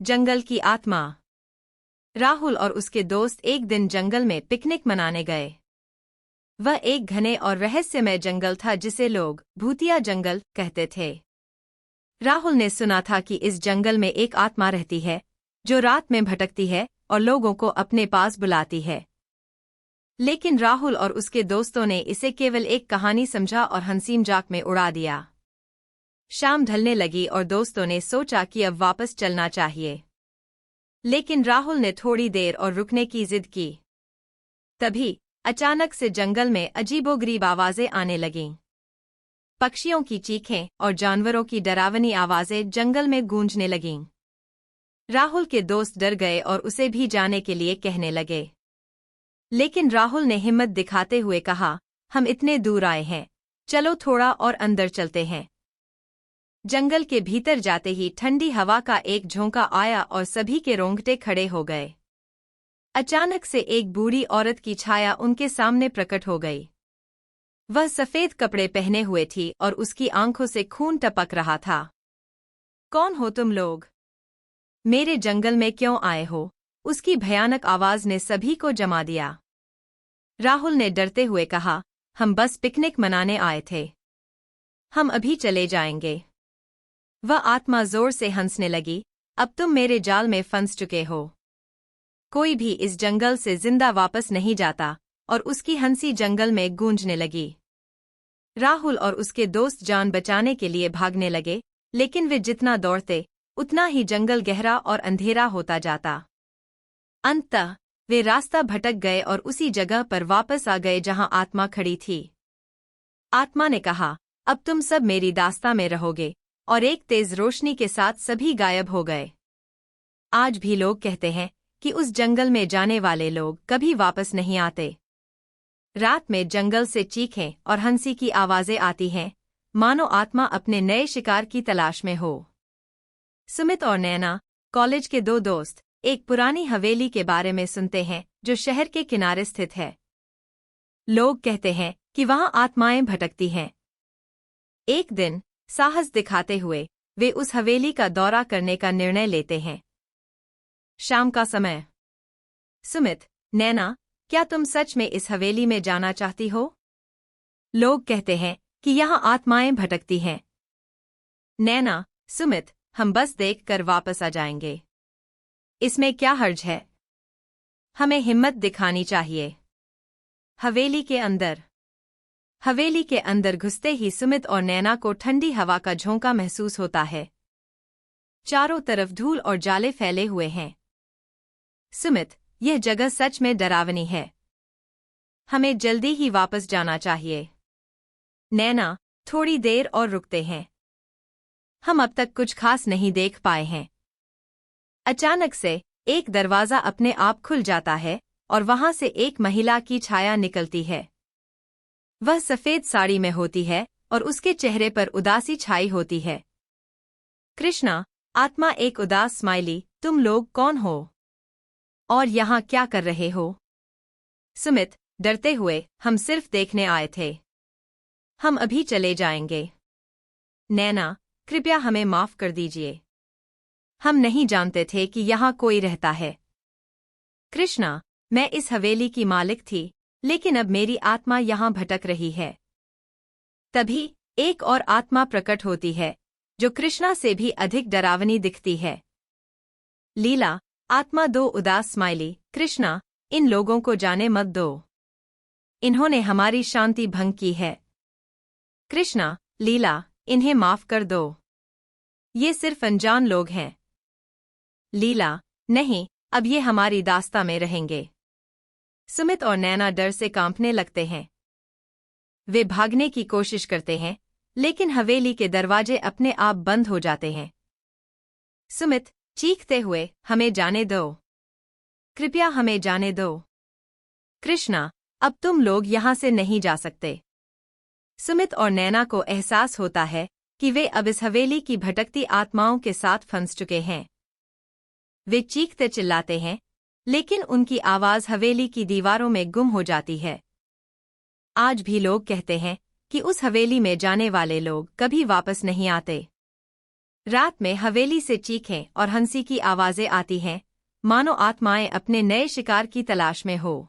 जंगल की आत्मा। राहुल और उसके दोस्त एक दिन जंगल में पिकनिक मनाने गए। वह एक घने और रहस्यमय जंगल था जिसे लोग भूतिया जंगल कहते थे। राहुल ने सुना था कि इस जंगल में एक आत्मा रहती है जो रात में भटकती है और लोगों को अपने पास बुलाती है। लेकिन राहुल और उसके दोस्तों ने इसे केवल एक कहानी समझा और हंसी मजाक में उड़ा दिया। शाम ढलने लगी और दोस्तों ने सोचा कि अब वापस चलना चाहिए। लेकिन राहुल ने थोड़ी देर और रुकने की जिद की। तभी अचानक से जंगल में अजीबोगरीब आवाजें आने लगीं। पक्षियों की चीखें और जानवरों की डरावनी आवाजें जंगल में गूंजने लगीं। राहुल के दोस्त डर गए और उसे भी जाने के लिए कहने लगे। लेकिन राहुल ने हिम्मत दिखाते हुए कहा, हम इतने दूर आए हैं, चलो थोड़ा और अंदर चलते हैं। जंगल के भीतर जाते ही ठंडी हवा का एक झोंका आया और सभी के रोंगटे खड़े हो गए। अचानक से एक बूढ़ी औरत की छाया उनके सामने प्रकट हो गई। वह सफेद कपड़े पहने हुए थी और उसकी आंखों से खून टपक रहा था। कौन हो तुम लोग? मेरे जंगल में क्यों आए हो? उसकी भयानक आवाज ने सभी को जमा दिया। राहुल ने डरते हुए कहा, हम बस पिकनिक मनाने आए थे। हम अभी चले जाएंगे। वह आत्मा जोर से हंसने लगी, अब तुम मेरे जाल में फंस चुके हो। कोई भी इस जंगल से जिंदा वापस नहीं जाता, और उसकी हंसी जंगल में गूंजने लगी। राहुल और उसके दोस्त जान बचाने के लिए भागने लगे, लेकिन वे जितना दौड़ते, उतना ही जंगल गहरा और अंधेरा होता जाता। अंततः वे रास्ता भटक गए और उसी जगह पर वापस आ गए जहां आत्मा खड़ी थी। आत्मा ने कहा, अब तुम सब मेरी दास्तां में रहोगे, और एक तेज रोशनी के साथ सभी गायब हो गए। आज भी लोग कहते हैं कि उस जंगल में जाने वाले लोग कभी वापस नहीं आते। रात में जंगल से चीखें और हंसी की आवाजें आती हैं, मानो आत्मा अपने नए शिकार की तलाश में हो। सुमित और नैना, कॉलेज के दो दोस्त, एक पुरानी हवेली के बारे में सुनते हैं जो शहर के किनारे स्थित है। लोग कहते हैं कि वहां आत्माएं भटकती हैं। एक दिन साहस दिखाते हुए वे उस हवेली का दौरा करने का निर्णय लेते हैं। शाम का समय। सुमित, नैना, क्या तुम सच में इस हवेली में जाना चाहती हो? लोग कहते हैं कि यहाँ आत्माएं भटकती हैं। नैना, सुमित, हम बस देख कर वापस आ जाएंगे। इसमें क्या हर्ज है? हमें हिम्मत दिखानी चाहिए। हवेली के अंदर। हवेली के अंदर घुसते ही सुमित और नैना को ठंडी हवा का झोंका महसूस होता है। चारों तरफ धूल और जाले फैले हुए हैं। सुमित, यह जगह सच में डरावनी है। हमें जल्दी ही वापस जाना चाहिए। नैना, थोड़ी देर और रुकते हैं। हम अब तक कुछ खास नहीं देख पाए हैं। अचानक से एक दरवाजा अपने आप खुल जाता है और वहां से एक महिला की छाया निकलती है। वह सफेद साड़ी में होती है और उसके चेहरे पर उदासी छाई होती है। कृष्णा, आत्मा एक उदास स्माइली, तुम लोग कौन हो? और यहाँ क्या कर रहे हो? सुमित, डरते हुए, हम सिर्फ देखने आए थे। हम अभी चले जाएंगे। नैना, कृपया हमें माफ कर दीजिए। हम नहीं जानते थे कि यहाँ कोई रहता है। कृष्णा, मैं इस हवेली की मालिक थी, लेकिन अब मेरी आत्मा यहाँ भटक रही है। तभी एक और आत्मा प्रकट होती है, जो कृष्णा से भी अधिक डरावनी दिखती है। लीला, आत्मा दो उदास स्माइली, कृष्णा, इन लोगों को जाने मत दो। इन्होंने हमारी शांति भंग की है। कृष्णा, लीला, इन्हें माफ कर दो। ये सिर्फ अनजान लोग हैं। लीला, नहीं, अब ये हमारी दास्तां में रहेंगे। सुमित और नैना डर से कांपने लगते हैं। वे भागने की कोशिश करते हैं, लेकिन हवेली के दरवाजे अपने आप बंद हो जाते हैं। सुमित, चीखते हुए, हमें जाने दो। कृपया हमें जाने दो। कृष्णा, अब तुम लोग यहाँ से नहीं जा सकते। सुमित और नैना को एहसास होता है कि वे अब इस हवेली की भटकती आत्माओं के साथ फंस चुके हैं। वे चीखते चिल्लाते हैं, लेकिन उनकी आवाज हवेली की दीवारों में गुम हो जाती है। आज भी लोग कहते हैं कि उस हवेली में जाने वाले लोग कभी वापस नहीं आते। रात में हवेली से चीखें और हंसी की आवाजें आती हैं, मानो आत्माएं अपने नए शिकार की तलाश में हो।